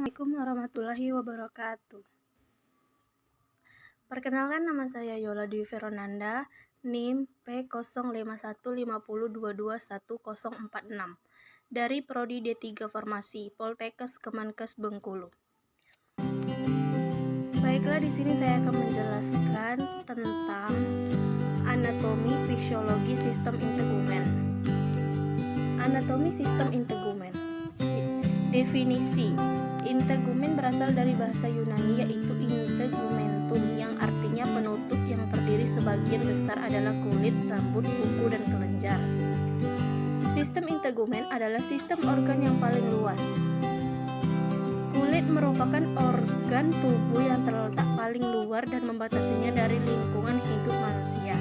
Assalamualaikum warahmatullahi wabarakatuh. Perkenalkan, nama saya Yola Dwi Veronanda, NIM P051502210046 dari Prodi D3 Farmasi, Poltekkes Kemenkes Bengkulu. Baiklah, di sini saya akan menjelaskan tentang anatomi fisiologi sistem integumen. Anatomi sistem integumen. Definisi: integumen berasal dari bahasa Yunani, yaitu integumentum, yang artinya penutup, yang terdiri sebagian besar adalah kulit, rambut, kuku, dan kelenjar. Sistem integumen adalah sistem organ yang paling luas. Kulit merupakan organ tubuh yang terletak paling luar dan membatasinya dari lingkungan hidup manusia.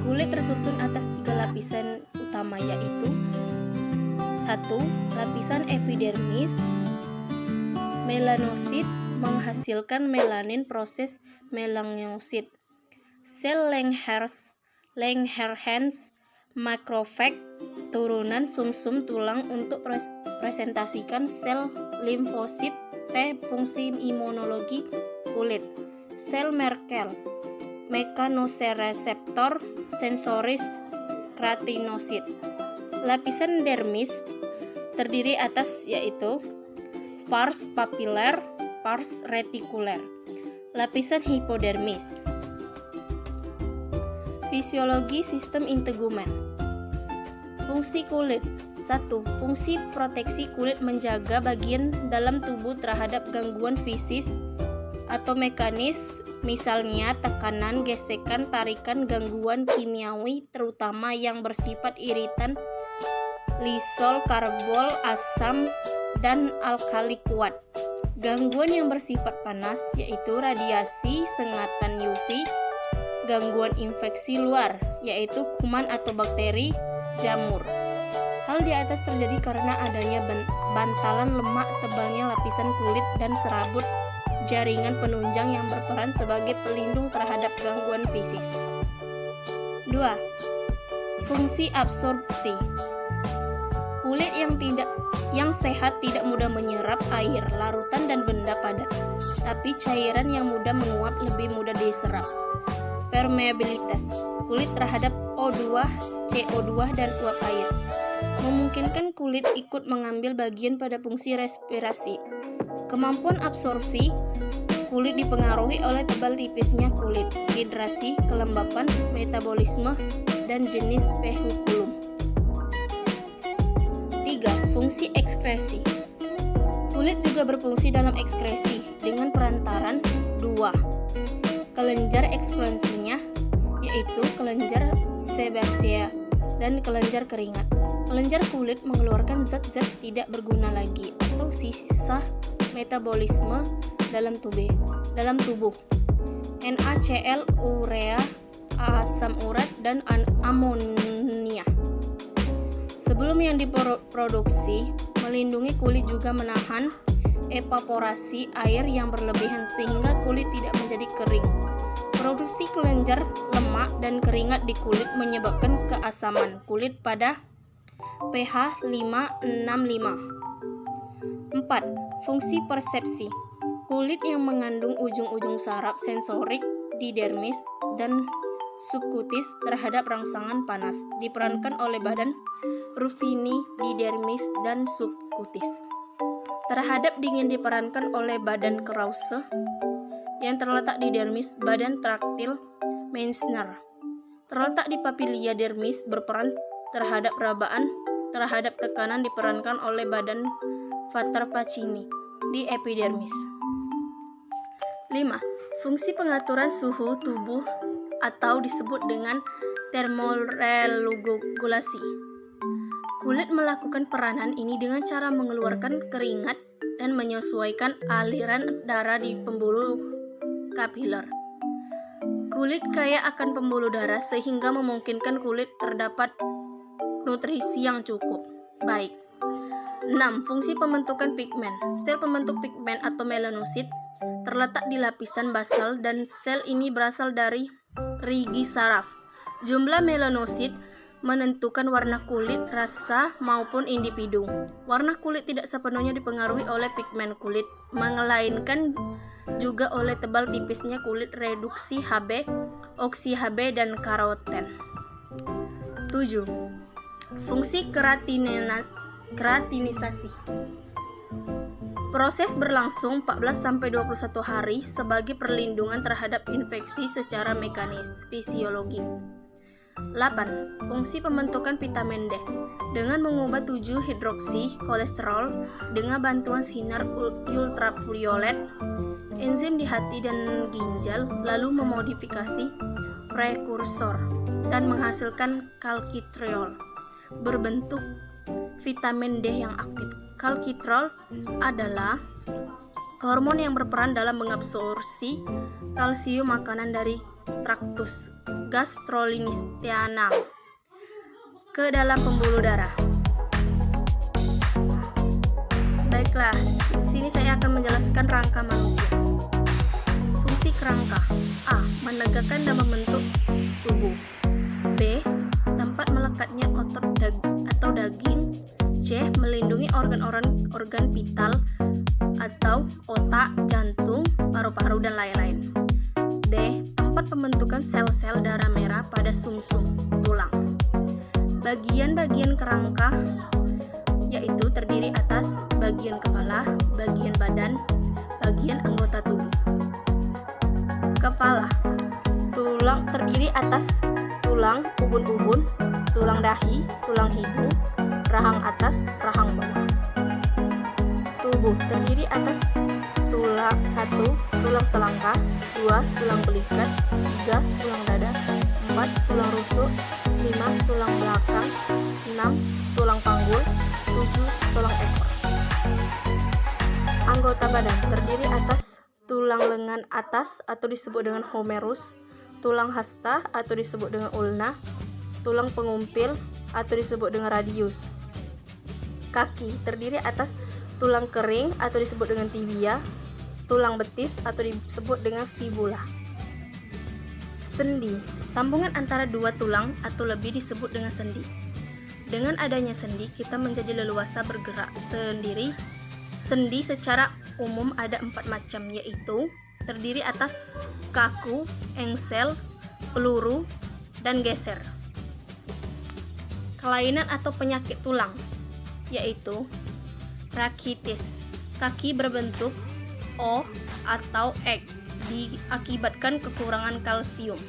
Kulit tersusun atas 3 lapisan utama, yaitu 1. Lapisan epidermis. Melanosit menghasilkan melanin, proses melanosit. Sel Langerhans makrofag, turunan sumsum tulang untuk presentasikan sel limfosit T, fungsi imunologi kulit. Sel Merkel, mechanoreseptor sensoris keratinosit. Lapisan dermis terdiri atas, yaitu pars papilar, pars retikuler. Lapisan hipodermis. Fisiologi sistem integumen. Fungsi kulit. 1. Fungsi proteksi kulit, menjaga bagian dalam tubuh terhadap gangguan fisik atau mekanis, misalnya tekanan, gesekan, tarikan, gangguan kimiawi terutama yang bersifat iritan, lisol, karbol, asam, dan alkali kuat. Gangguan yang bersifat panas, yaitu radiasi, sengatan UV. Gangguan infeksi luar, yaitu kuman atau bakteri, jamur. Hal di atas terjadi karena adanya bantalan lemak, tebalnya lapisan kulit, dan serabut jaringan penunjang yang berperan sebagai pelindung terhadap gangguan fisik. 2. Fungsi absorpsi. Kulit yang sehat tidak mudah menyerap air, larutan, dan benda padat, tapi cairan yang mudah menguap lebih mudah diserap. Permeabilitas kulit terhadap O2, CO2, dan uap air memungkinkan kulit ikut mengambil bagian pada fungsi respirasi. Kemampuan absorpsi kulit dipengaruhi oleh tebal tipisnya kulit, hidrasi, kelembapan, metabolisme, dan jenis spekulum. 3. Fungsi ekskresi. Kulit juga berfungsi dalam ekskresi dengan perantaran 2 kelenjar ekskresinya, yaitu kelenjar sebasea dan kelenjar keringat. Kelenjar kulit mengeluarkan zat-zat tidak berguna lagi atau sisa metabolisme dalam tubuh. NaCl, urea, asam urat, dan amonia. Sebelum yang diproduksi, melindungi kulit juga menahan evaporasi air yang berlebihan sehingga kulit tidak menjadi kering. Produksi kelenjar lemak dan keringat di kulit menyebabkan keasaman kulit pada pH 5,65. 4. Fungsi persepsi. Kulit yang mengandung ujung-ujung saraf sensorik di dermis dan subkutis terhadap rangsangan panas diperankan oleh badan Ruffini di dermis dan subkutis. Terhadap dingin diperankan oleh badan Krause yang terletak di dermis, badan traktil Meissner. Terletak di papilia dermis, berperan terhadap rabaan. Terhadap tekanan diperankan oleh badan Vater Pacini di epidermis. 5. Fungsi pengaturan suhu tubuh atau disebut dengan termoregulasi. Kulit melakukan peranan ini dengan cara mengeluarkan keringat dan menyesuaikan aliran darah di pembuluh kapiler. Kulit kaya akan pembuluh darah sehingga memungkinkan kulit terdapat nutrisi yang cukup. Baik. 6. Fungsi pembentukan pigmen. Sel pembentuk pigmen atau melanosit terletak di lapisan basal dan sel ini berasal dari rigi saraf. Jumlah melanosit menentukan warna kulit, rasa, maupun individu. Warna kulit tidak sepenuhnya dipengaruhi oleh pigmen kulit, melainkan juga oleh tebal tipisnya kulit, reduksi Hb, oksi Hb, dan karoten. 7. Fungsi keratinisasi. Proses berlangsung 14-21 hari sebagai perlindungan terhadap infeksi secara mekanis fisiologi. 8. Fungsi pembentukan vitamin D. Dengan mengubah 7-hidroksi kolesterol dengan bantuan sinar ultraviolet, enzim di hati dan ginjal lalu memodifikasi prekursor dan menghasilkan kalcitriol berbentuk vitamin D yang aktif. Kalcitriol adalah hormon yang berperan dalam mengabsorpsi kalsium makanan dari traktus gastrointestinal ke dalam pembuluh darah. Baiklah, sini saya akan menjelaskan rangka manusia. Fungsi kerangka: A. Menegakkan dan membentuk tubuh. B. Tempat melekatnya otot atau daging. C. Melindungi organ vital atau otak, jantung, paru-paru, dan lain-lain. D. Tempat pembentukan sel-sel darah merah pada sumsum tulang. Bagian-bagian kerangka yaitu terdiri atas bagian kepala, bagian badan, bagian anggota tubuh. Kepala, tulang terdiri atas tulang ubun-ubun, tulang dahi, tulang hidung, rahang atas, rahang bawah. Tubuh terdiri atas tulang 1. Tulang selangka, 2. Tulang belikat, 3. Tulang dada, 4. Tulang rusuk, 5. Tulang belakang, 6. Tulang panggul, 7. Tulang ekor. Anggota badan terdiri atas tulang lengan atas atau disebut dengan humerus, tulang hasta atau disebut dengan ulna, tulang pengumpil atau disebut dengan radius. Kaki terdiri atas tulang kering atau disebut dengan tibia, tulang betis atau disebut dengan fibula. Sendi, sambungan antara dua tulang atau lebih disebut dengan sendi. Dengan adanya sendi, kita menjadi leluasa bergerak sendiri. Sendi secara umum ada 4 macam, yaitu terdiri atas kaku, engsel, peluru, dan geser. Kelainan atau penyakit tulang yaitu rakitis. Kaki berbentuk O atau X diakibatkan kekurangan kalsium.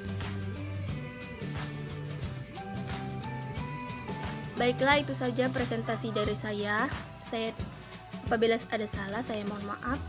Baiklah, itu saja presentasi dari saya. Apabila ada salah, saya mohon maaf.